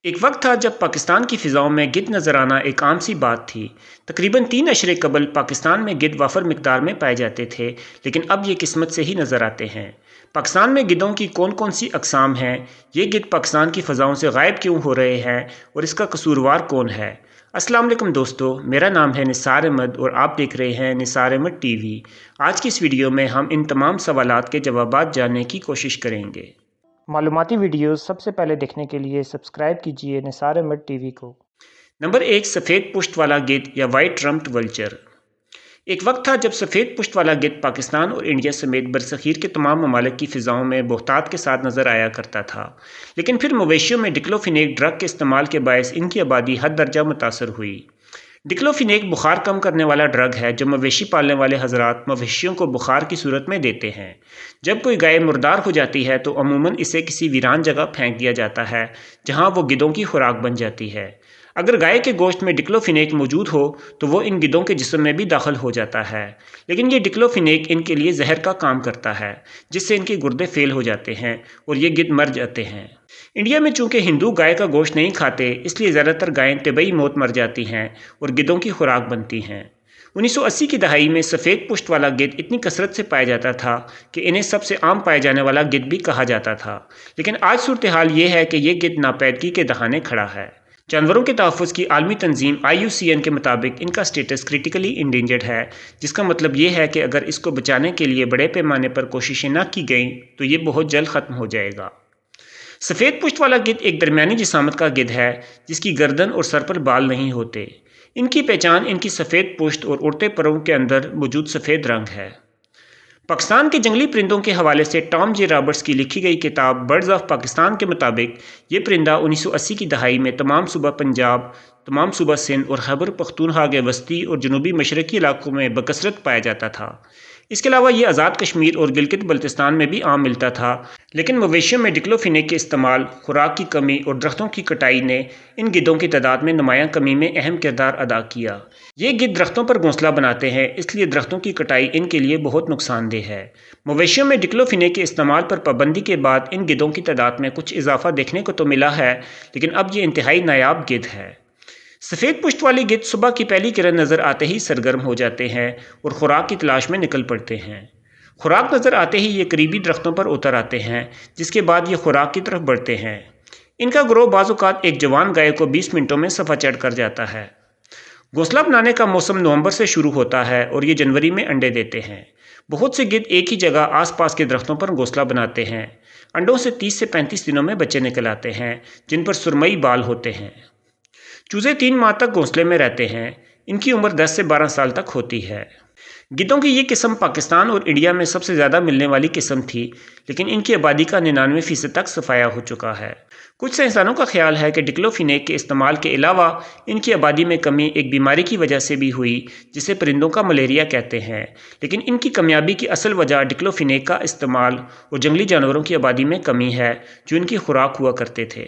ایک وقت تھا جب پاکستان کی فضاؤں میں گدھ نظر آنا ایک عام سی بات تھی۔ تقریباً 3 اشرے قبل پاکستان میں گدھ وافر مقدار میں پائے جاتے تھے، لیکن اب یہ قسمت سے ہی نظر آتے ہیں۔ پاکستان میں گدھوں کی کون کون سی اقسام ہیں، یہ گدھ پاکستان کی فضاؤں سے غائب کیوں ہو رہے ہیں، اور اس کا قصوروار کون ہے؟ السلام علیکم دوستو، میرا نام ہے نثار احمد اور آپ دیکھ رہے ہیں نثار احمد ٹی وی۔ آج کی اس ویڈیو میں ہم ان تمام سوالات کے جوابات جاننے کی کوشش کریں گے۔ معلوماتی ویڈیوز سب سے پہلے دیکھنے کے لیے سبسکرائب کیجیے نثار احمد ٹی وی کو۔ نمبر 1، سفید پشت والا گدھ یا وائٹ رمپڈ ولچر۔ ایک وقت تھا جب سفید پشت والا گدھ پاکستان اور انڈیا سمیت برصغیر کے تمام ممالک کی فضاؤں میں بہتات کے ساتھ نظر آیا کرتا تھا، لیکن پھر مویشیوں میں ڈکلوفینیک ڈرگ کے استعمال کے باعث ان کی آبادی حد درجہ متاثر ہوئی۔ ڈکلوفینیک بخار کم کرنے والا ڈرگ ہے جو مویشی پالنے والے حضرات مویشیوں کو بخار کی صورت میں دیتے ہیں۔ جب کوئی گائے مردار ہو جاتی ہے تو عموماً اسے کسی ویران جگہ پھینک دیا جاتا ہے جہاں وہ گدھوں کی خوراک بن جاتی ہے۔ اگر گائے کے گوشت میں ڈکلوفینیک موجود ہو تو وہ ان گدھوں کے جسم میں بھی داخل ہو جاتا ہے، لیکن یہ ڈکلوفینیک ان کے لیے زہر کا کام کرتا ہے، جس سے ان کے گردے فیل ہو جاتے ہیں اور یہ گدھ مر جاتے ہیں۔ انڈیا میں چونکہ ہندو گائے کا گوشت نہیں کھاتے، اس لیے زیادہ تر گائیں طبعی موت مر جاتی ہیں اور گدھوں کی خوراک بنتی ہیں۔ 1980 کی دہائی میں سفید پشت والا گدھ اتنی کثرت سے پایا جاتا تھا کہ انہیں سب سے عام پائے جانے والا گدھ بھی کہا جاتا تھا، لیکن آج صورتحال یہ ہے کہ یہ گدھ ناپیدگی کے دہانے کھڑا ہے۔ جانوروں کے تحفظ کی عالمی تنظیم IUCN کے مطابق ان کا سٹیٹس کریٹیکلی انڈینجرڈ ہے، جس کا مطلب یہ ہے کہ اگر اس کو بچانے کے لیے بڑے پیمانے پر کوششیں نہ کی گئیں تو یہ بہت جلد ختم ہو جائے گا۔ سفید پشت والا گدھ ایک درمیانی جسامت کا گدھ ہے جس کی گردن اور سر پر بال نہیں ہوتے۔ ان کی پہچان ان کی سفید پشت اور اڑتے پروں کے اندر موجود سفید رنگ ہے۔ پاکستان کے جنگلی پرندوں کے حوالے سے ٹام جے رابرٹس کی لکھی گئی کتاب برڈز آف پاکستان کے مطابق یہ پرندہ 1980 کی دہائی میں تمام صوبہ پنجاب، تمام صوبہ سندھ اور خیبر پختونخوا کے وسطی اور جنوبی مشرقی علاقوں میں بکثرت پایا جاتا تھا۔ اس کے علاوہ یہ آزاد کشمیر اور گلگت بلتستان میں بھی عام ملتا تھا، لیکن مویشیوں میں ڈکلوفینیک کے استعمال، خوراک کی کمی اور درختوں کی کٹائی نے ان گدھوں کی تعداد میں نمایاں کمی میں اہم کردار ادا کیا۔ یہ گدھ درختوں پر گھونسلہ بناتے ہیں، اس لیے درختوں کی کٹائی ان کے لیے بہت نقصان دہ ہے۔ مویشیوں میں ڈکلوفینیک کے استعمال پر پابندی کے بعد ان گدھوں کی تعداد میں کچھ اضافہ دیکھنے کو تو ملا ہے، لیکن اب یہ انتہائی نایاب گدھ ہے۔ سفید پشت والے گدھ صبح کی پہلی کرن نظر آتے ہی سرگرم ہو جاتے ہیں اور خوراک کی تلاش میں نکل پڑتے ہیں۔ خوراک نظر آتے ہی یہ قریبی درختوں پر اتر آتے ہیں، جس کے بعد یہ خوراک کی طرف بڑھتے ہیں۔ ان کا گروہ بعض اوقات ایک جوان گائے کو 20 منٹوں میں صفحہ چڑھ کر جاتا ہے۔ گھونسلہ بنانے کا موسم نومبر سے شروع ہوتا ہے اور یہ جنوری میں انڈے دیتے ہیں۔ بہت سے گدھ ایک ہی جگہ آس پاس کے درختوں پر گھونسلہ بناتے ہیں۔ انڈوں سے 30 سے 35 دنوں میں بچے نکل آتے ہیں، جن پر سرمئی بال ہوتے ہیں۔ چوزے 3 ماہ تک گھونسلے میں رہتے ہیں۔ ان کی عمر 10 سے 12 سال تک ہوتی ہے۔ گدھوں کی یہ قسم پاکستان اور انڈیا میں سب سے زیادہ ملنے والی قسم تھی، لیکن ان کی آبادی کا 99% تک صفایا ہو چکا ہے۔ کچھ سائنسدانوں کا خیال ہے کہ ڈکلوفینیک کے استعمال کے علاوہ ان کی آبادی میں کمی ایک بیماری کی وجہ سے بھی ہوئی جسے پرندوں کا ملیریا کہتے ہیں، لیکن ان کی کامیابی کی اصل وجہ ڈکلوفینیک کا استعمال اور جنگلی جانوروں کی آبادی میں کمی ہے جو ان کی خوراک ہوا کرتے تھے۔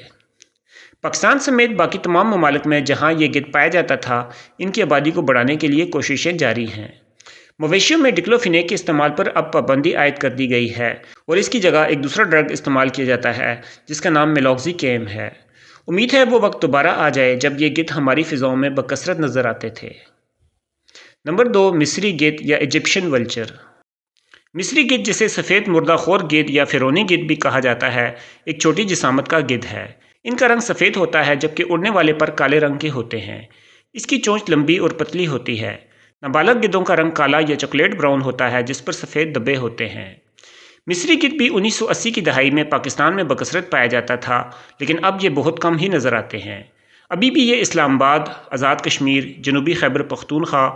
پاکستان سمیت باقی تمام ممالک میں جہاں یہ گدھ پایا جاتا تھا، ان کی آبادی کو بڑھانے کے لیے کوششیں جاری ہیں۔ مویشیوں میں ڈکلوفینیک کے استعمال پر اب پابندی عائد کر دی گئی ہے اور اس کی جگہ ایک دوسرا ڈرگ استعمال کیا جاتا ہے جس کا نام میلاکسی کیم ہے۔ امید ہے وہ وقت دوبارہ آ جائے جب یہ گدھ ہماری فضاؤں میں بکثرت نظر آتے تھے۔ نمبر 2، مصری گدھ یا ایجپشن ولچر۔ مصری گدھ جسے سفید مردہ خور گدھ یا فرعونی گدھ بھی کہا جاتا ہے، ایک چھوٹی جسامت کا گدھ ہے۔ ان کا رنگ سفید ہوتا ہے جبکہ اڑنے والے پر کالے رنگ کے ہوتے ہیں۔ اس کی چونچ لمبی اور پتلی ہوتی ہے۔ نابالغ گدھوں کا رنگ کالا یا چاکلیٹ براؤن ہوتا ہے جس پر سفید دبے ہوتے ہیں۔ مصری گدھ بھی 1980 کی دہائی میں پاکستان میں بکثرت پایا جاتا تھا، لیکن اب یہ بہت کم ہی نظر آتے ہیں۔ ابھی بھی یہ اسلام آباد، آزاد کشمیر، جنوبی خیبر پختونخوا،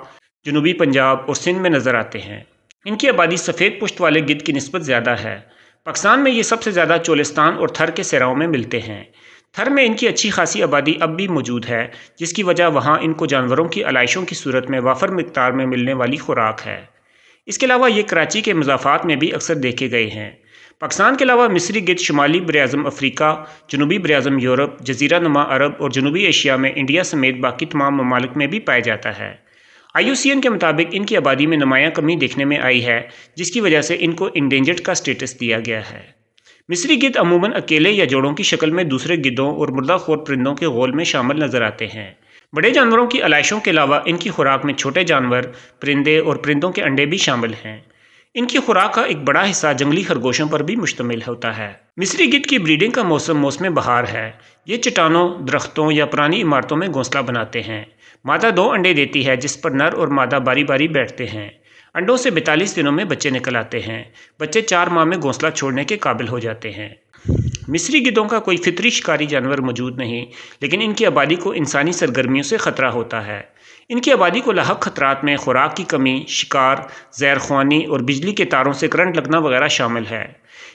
جنوبی پنجاب اور سندھ میں نظر آتے ہیں۔ ان کی آبادی سفید پشت والے گدھ کی نسبت زیادہ ہے۔ پاکستان میں یہ سب سے زیادہ چولستان اور تھر کے صحراؤں میں ملتے ہیں۔ تھر میں ان کی اچھی خاصی آبادی اب بھی موجود ہے، جس کی وجہ وہاں ان کو جانوروں کی علائشوں کی صورت میں وافر مقدار میں ملنے والی خوراک ہے۔ اس کے علاوہ یہ کراچی کے مضافات میں بھی اکثر دیکھے گئے ہیں۔ پاکستان کے علاوہ مصری گدھ شمالی براعظم افریقہ، جنوبی براعظم یورپ، جزیرہ نما عرب اور جنوبی ایشیا میں انڈیا سمیت باقی تمام ممالک میں بھی پایا جاتا ہے۔ IUCN کے مطابق ان کی آبادی میں نمایاں کمی دیکھنے میں آئی ہے، جس کی وجہ سے ان کو انڈینجرڈ کا سٹیٹس دیا گیا ہے۔ مصری گدھ عموماً اکیلے یا جوڑوں کی شکل میں دوسرے گدھوں اور مردہ خور پرندوں کے غول میں شامل نظر آتے ہیں۔ بڑے جانوروں کی علائشوں کے علاوہ ان کی خوراک میں چھوٹے جانور، پرندے اور پرندوں کے انڈے بھی شامل ہیں۔ ان کی خوراک کا ایک بڑا حصہ جنگلی خرگوشوں پر بھی مشتمل ہوتا ہے۔ مصری گدھ کی بریڈنگ کا موسم بہار ہے۔ یہ چٹانوں، درختوں یا پرانی عمارتوں میں گھونسلہ بناتے ہیں۔ مادہ 2 انڈے دیتی ہے جس پر نر اور مادہ باری باری بیٹھتے ہیں۔ انڈوں سے 42 دنوں میں بچے نکل آتے ہیں۔ بچے 4 ماہ میں گھونسلہ چھوڑنے کے قابل ہو جاتے ہیں۔ مصری گدھوں کا کوئی فطری شکاری جانور موجود نہیں، لیکن ان کی آبادی کو انسانی سرگرمیوں سے خطرہ ہوتا ہے۔ ان کی آبادی کو لاحق خطرات میں خوراک کی کمی، شکار، زہرخوانی اور بجلی کے تاروں سے کرنٹ لگنا وغیرہ شامل ہے۔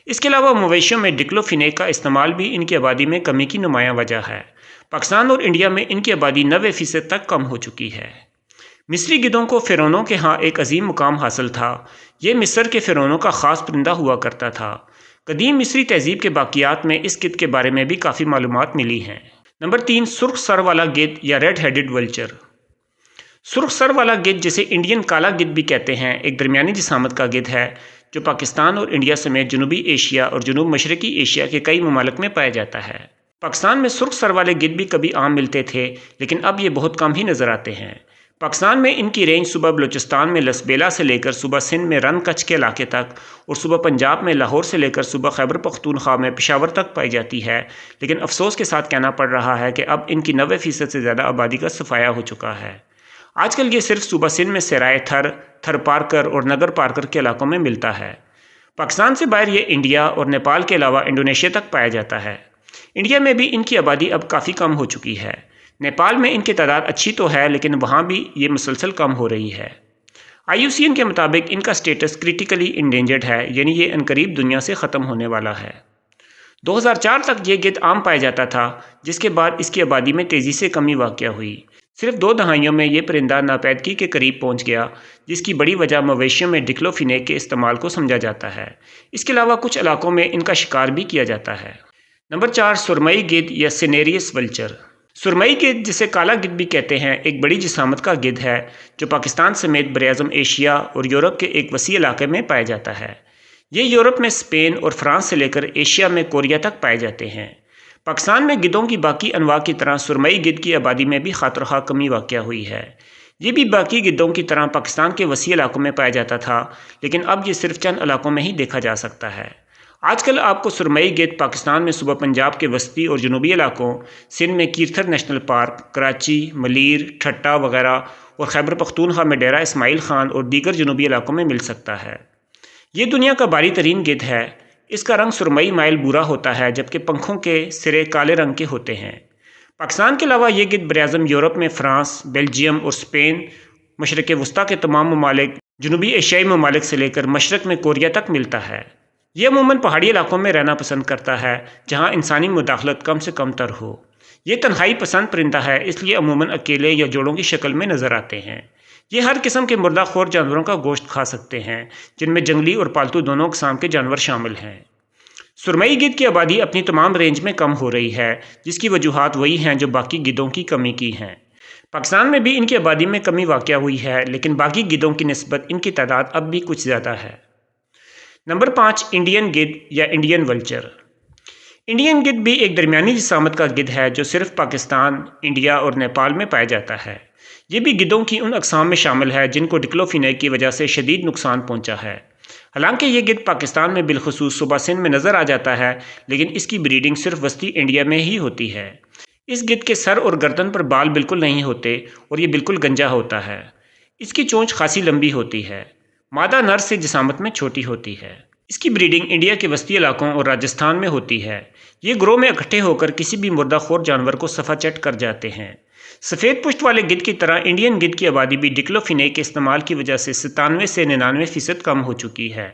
اس کے علاوہ مویشیوں میں ڈکلوفینیک کا استعمال بھی ان کی آبادی میں کمی کی نمایاں وجہ ہے۔ پاکستان اور انڈیا میں ان کی آبادی 90% تک کم ہو چکی ہے۔ مصری گدھوں کو فرعونوں کے ہاں ایک عظیم مقام حاصل تھا۔ یہ مصر کے فرعونوں کا خاص پرندہ ہوا کرتا تھا۔ قدیم مصری تہذیب کے باقیات میں اس گدھ کے بارے میں بھی کافی معلومات ملی ہیں۔ نمبر 3، سرخ سر والا گدھ یا ریڈ ہیڈڈ ولچر۔ سرخ سر والا گدھ، جسے انڈین کالا گدھ بھی کہتے ہیں، ایک درمیانی جسامت کا گدھ ہے جو پاکستان اور انڈیا سمیت جنوبی ایشیا اور جنوب مشرقی ایشیا کے کئی ممالک میں پایا جاتا ہے۔ پاکستان میں سرخ سر والے گدھ بھی کبھی عام ملتے تھے، لیکن اب یہ بہت کم ہی نظر آتے ہیں۔ پاکستان میں ان کی رینج صوبہ بلوچستان میں لسبیلا سے لے کر صوبہ سندھ میں رن کچھ کے علاقے تک اور صوبہ پنجاب میں لاہور سے لے کر صوبہ خیبر پختونخوا میں پشاور تک پائی جاتی ہے، لیکن افسوس کے ساتھ کہنا پڑ رہا ہے کہ اب ان کی 90% سے زیادہ آبادی کا صفایا ہو چکا ہے۔ آج کل یہ صرف صوبہ سندھ میں سرائے تھر، تھر پارکر اور نگر پارکر کے علاقوں میں ملتا ہے۔ پاکستان سے باہر یہ انڈیا اور نیپال کے علاوہ انڈونیشیا تک پایا جاتا ہے۔ انڈیا میں بھی ان کی آبادی اب کافی کم ہو چکی ہے۔ نیپال میں ان کی تعداد اچھی تو ہے، لیکن وہاں بھی یہ مسلسل کم ہو رہی ہے۔ IUCN کے مطابق ان کا سٹیٹس کریٹیکلی انڈینجرڈ ہے، یعنی یہ عنقریب دنیا سے ختم ہونے والا ہے۔ 2004 تک یہ گدھ عام پایا جاتا تھا، جس کے بعد اس کی آبادی میں تیزی سے کمی واقع ہوئی۔ صرف 2 دہائیوں میں یہ پرندہ ناپیدگی کے قریب پہنچ گیا، جس کی بڑی وجہ مویشیوں میں ڈکلوفینیک کے استعمال کو سمجھا جاتا ہے۔ اس کے علاوہ کچھ علاقوں میں ان کا شکار بھی کیا جاتا ہے۔ نمبر 4، سرمئی گدھ یا سینیریس ولچر۔ سرمئی گدھ، جسے کالا گدھ بھی کہتے ہیں، ایک بڑی جسامت کا گدھ ہے جو پاکستان سمیت براعظم ایشیا اور یورپ کے ایک وسیع علاقے میں پایا جاتا ہے۔ یہ یورپ میں اسپین اور فرانس سے لے کر ایشیا میں کوریا تک پائے جاتے ہیں۔ پاکستان میں گدھوں کی باقی انواع کی طرح سرمئی گدھ کی آبادی میں بھی خاطرخواہ کمی واقع ہوئی ہے۔ یہ بھی باقی گدھوں کی طرح پاکستان کے وسیع علاقوں میں پایا جاتا تھا، لیکن اب یہ صرف چند علاقوں میں ہی دیکھا جا سکتا ہے۔ آج کل آپ کو سرمئی گدھ پاکستان میں صوبہ پنجاب کے وسطی اور جنوبی علاقوں، سندھ میں کیرتھر نیشنل پارک، کراچی، ملیر، ٹھٹا وغیرہ اور خیبر پختونخوا میں ڈیرہ اسماعیل خان اور دیگر جنوبی علاقوں میں مل سکتا ہے۔ یہ دنیا کا باری ترین گدھ ہے۔ اس کا رنگ سرمئی مائل بھورا ہوتا ہے، جبکہ پنکھوں کے سرے کالے رنگ کے ہوتے ہیں۔ پاکستان کے علاوہ یہ گدھ براعظم یورپ میں فرانس، بیلجیم اور اسپین، مشرق وسطیٰ کے تمام ممالک، جنوبی ایشیائی ممالک سے لے کر مشرق میں کوریا تک ملتا ہے۔ یہ عموماً پہاڑی علاقوں میں رہنا پسند کرتا ہے، جہاں انسانی مداخلت کم سے کم تر ہو۔ یہ تنہائی پسند پرندہ ہے، اس لیے عموماً اکیلے یا جوڑوں کی شکل میں نظر آتے ہیں۔ یہ ہر قسم کے مردہ خور جانوروں کا گوشت کھا سکتے ہیں، جن میں جنگلی اور پالتو دونوں اقسام کے جانور شامل ہیں۔ سرمئی گدھ کی آبادی اپنی تمام رینج میں کم ہو رہی ہے، جس کی وجوہات وہی ہیں جو باقی گدھوں کی کمی کی ہیں۔ پاکستان میں بھی ان کی آبادی میں کمی واقع ہوئی ہے، لیکن باقی گدھوں کی نسبت ان کی تعداد اب بھی کچھ زیادہ ہے۔ نمبر 5، انڈین گدھ یا انڈین ولچر۔ انڈین گدھ بھی ایک درمیانی جسامت کا گدھ ہے جو صرف پاکستان، انڈیا اور نیپال میں پایا جاتا ہے۔ یہ بھی گدھوں کی ان اقسام میں شامل ہے جن کو ڈکلوفینیک کی وجہ سے شدید نقصان پہنچا ہے۔ حالانکہ یہ گدھ پاکستان میں بالخصوص صوبہ سندھ میں نظر آ جاتا ہے، لیکن اس کی بریڈنگ صرف وسطی انڈیا میں ہی ہوتی ہے۔ اس گدھ کے سر اور گردن پر بال بالکل نہیں ہوتے اور یہ بالکل گنجا ہوتا ہے۔ اس کی چونچ خاصی لمبی ہوتی ہے۔ مادہ نر سے جسامت میں چھوٹی ہوتی ہے۔ اس کی بریڈنگ انڈیا کے وسطی علاقوں اور راجستھان میں ہوتی ہے۔ یہ گروہ میں اکٹھے ہو کر کسی بھی مردہ خور جانور کو صفا چٹ کر جاتے ہیں۔ سفید پشت والے گدھ کی طرح انڈین گدھ کی آبادی بھی ڈکلوفینیک کے استعمال کی وجہ سے 97 سے 99% کم ہو چکی ہے۔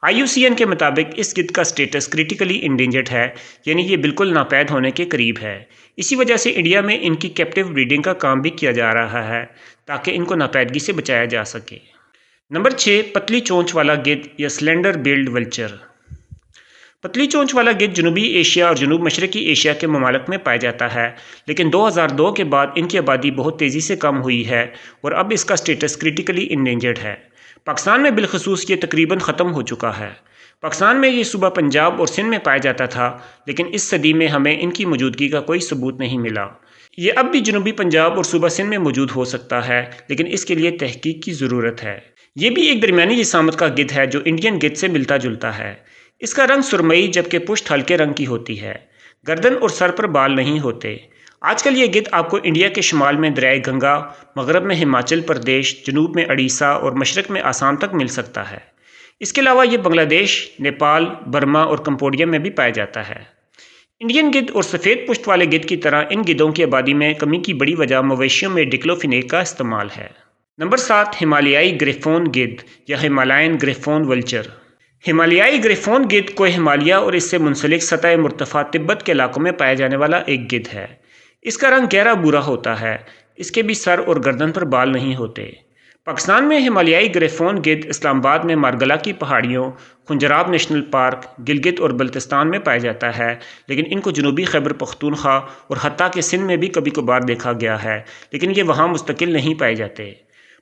IUCN کے مطابق اس گدھ کا سٹیٹس کریٹیکلی انڈینجرڈ ہے، یعنی یہ بالکل ناپید ہونے کے قریب ہے۔ اسی وجہ سے انڈیا میں ان کی کیپٹیو بریڈنگ کا کام بھی کیا جا رہا ہے تاکہ ان کو ناپیدگی سے بچایا جا سکے۔ نمبر 6، پتلی چونچ والا گدھ یا سلینڈر بیلڈ ولچر۔ پتلی چونچ والا گدھ جنوبی ایشیا اور جنوب مشرقی ایشیا کے ممالک میں پایا جاتا ہے، لیکن 2002 کے بعد ان کی آبادی بہت تیزی سے کم ہوئی ہے اور اب اس کا سٹیٹس کریٹیکلی انڈینجرڈ ہے۔ پاکستان میں بالخصوص یہ تقریباً ختم ہو چکا ہے۔ پاکستان میں یہ صوبہ پنجاب اور سندھ میں پایا جاتا تھا، لیکن اس صدی میں ہمیں ان کی موجودگی کا کوئی ثبوت نہیں ملا۔ یہ اب بھی جنوبی پنجاب اور صوبہ سندھ میں موجود ہو سکتا ہے، لیکن اس کے لیے تحقیق کی ضرورت ہے۔ یہ بھی ایک درمیانی جسامت کا گدھ ہے جو انڈین گدھ سے ملتا جلتا ہے۔ اس کا رنگ سرمئی جبکہ پشت ہلکے رنگ کی ہوتی ہے۔ گردن اور سر پر بال نہیں ہوتے۔ آج کل یہ گدھ آپ کو انڈیا کے شمال میں دریائے گنگا، مغرب میں ہماچل پردیش، جنوب میں اڑیسہ اور مشرق میں آسام تک مل سکتا ہے۔ اس کے علاوہ یہ بنگلہ دیش، نیپال، برما اور کمبوڈیا میں بھی پایا جاتا ہے۔ انڈین گدھ اور سفید پشت والے گدھ کی طرح ان گدھوں کی آبادی میں کمی کی بڑی وجہ مویشیوں میں ڈکلوفینیک کا استعمال ہے۔ نمبر 7، ہمالیائی گریفون گدھ یا ہمالین گریفون ولچر۔ ہمالیائی گریفون گدھ کوہ ہمالیہ اور اس سے منسلک سطح مرتفع تبت کے علاقوں میں پایا جانے والا ایک گدھ ہے۔ اس کا رنگ گہرا بھورا ہوتا ہے۔ اس کے بھی سر اور گردن پر بال نہیں ہوتے۔ پاکستان میں ہمالیائی گریفون گدھ اسلام آباد میں مارگلا کی پہاڑیوں، خنجراب نیشنل پارک، گلگت اور بلتستان میں پایا جاتا ہے، لیکن ان کو جنوبی خیبر پختونخوا اور حتیٰ کہ سندھ میں بھی کبھی کبھار دیکھا گیا ہے، لیکن یہ وہاں مستقل نہیں پائے جاتے۔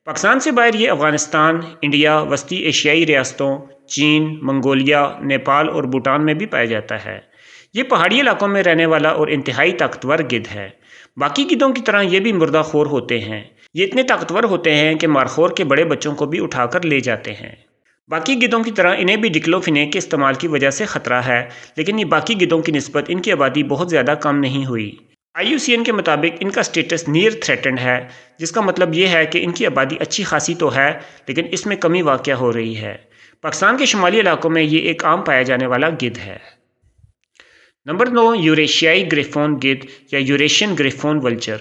پاکستان سے باہر یہ افغانستان، انڈیا، وسطی ایشیائی ریاستوں، چین، منگولیا، نیپال اور بھوٹان میں بھی پایا جاتا ہے۔ یہ پہاڑی علاقوں میں رہنے والا اور انتہائی طاقتور گدھ ہے۔ باقی گدھوں کی طرح یہ بھی مردہ خور ہوتے ہیں۔ یہ اتنے طاقتور ہوتے ہیں کہ مارخور کے بڑے بچوں کو بھی اٹھا کر لے جاتے ہیں۔ باقی گدھوں کی طرح انہیں بھی ڈکلوفینیک کے استعمال کی وجہ سے خطرہ ہے، لیکن یہ باقی گدھوں کی نسبت ان کی آبادی بہت زیادہ کم نہیں ہوئی۔ IUCN کے مطابق ان کا سٹیٹس نیئر تھریٹنڈ ہے، جس کا مطلب یہ ہے کہ ان کی آبادی اچھی خاصی تو ہے، لیکن اس میں کمی واقع ہو رہی ہے۔ پاکستان کے شمالی علاقوں میں یہ ایک عام پایا جانے والا گدھ ہے۔ نمبر 9، یوریشیائی گریفون گدھ یا یوریشین گریفون ولچر۔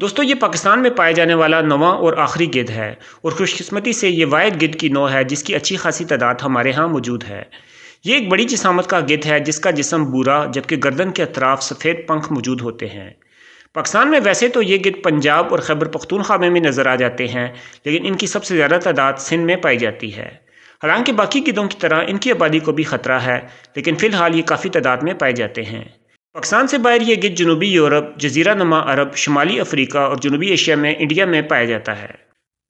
دوستو، یہ پاکستان میں پائے جانے والا 9واں اور آخری گدھ ہے، اور خوش قسمتی سے یہ واحد گدھ کی نوع ہے جس کی اچھی خاصی تعداد ہمارے ہاں موجود ہے۔ یہ ایک بڑی جسامت کا گدھ ہے جس کا جسم بھورا جبکہ گردن کے اطراف سفید پنکھ موجود ہوتے ہیں۔ پاکستان میں ویسے تو یہ گدھ پنجاب اور خیبر پختونخوا میں بھی نظر آ جاتے ہیں، لیکن ان کی سب سے زیادہ تعداد سندھ میں پائی جاتی ہے۔ حالانکہ باقی گدھوں کی طرح ان کی آبادی کو بھی خطرہ ہے، لیکن فی الحال یہ کافی تعداد میں پائے جاتے ہیں۔ پاکستان سے باہر یہ گدھ جنوبی یورپ، جزیرہ نما عرب، شمالی افریقہ اور جنوبی ایشیا میں انڈیا میں پایا جاتا ہے۔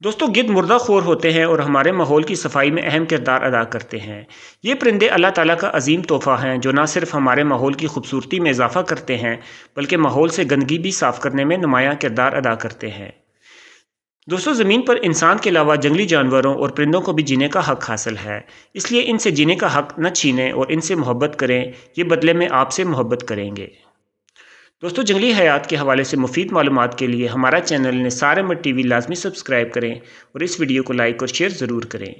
دوستو، گدھ مردہ خور ہوتے ہیں اور ہمارے ماحول کی صفائی میں اہم کردار ادا کرتے ہیں۔ یہ پرندے اللہ تعالیٰ کا عظیم تحفہ ہیں جو نہ صرف ہمارے ماحول کی خوبصورتی میں اضافہ کرتے ہیں بلکہ ماحول سے گندگی بھی صاف کرنے میں نمایاں کردار ادا کرتے ہیں۔ دوستو، زمین پر انسان کے علاوہ جنگلی جانوروں اور پرندوں کو بھی جینے کا حق حاصل ہے، اس لیے ان سے جینے کا حق نہ چھینیں اور ان سے محبت کریں، یہ بدلے میں آپ سے محبت کریں گے۔ دوستو، جنگلی حیات کے حوالے سے مفید معلومات کے لیے ہمارا چینل نثار احمد ٹی وی لازمی سبسکرائب کریں اور اس ویڈیو کو لائک اور شیئر ضرور کریں۔